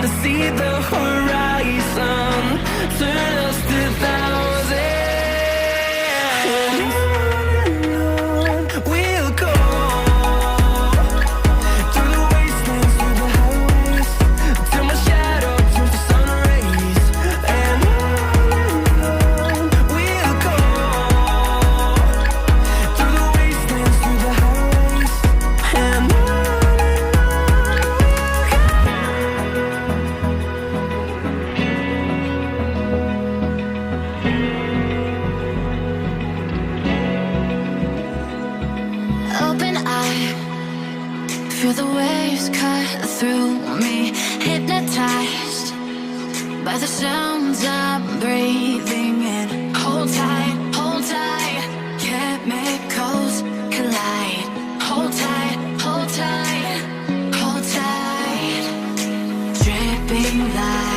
to see the horizon, turn us to thousands. We'll go through the wastelands, through the highways, till my shadow turns to sun rays. And we'll go through the wastelands, through the highways, and open eye, feel the waves cut through me, hypnotized by the sounds I'm breathing in. Hold tight, chemicals collide. Hold tight, hold tight, hold tight, dripping light.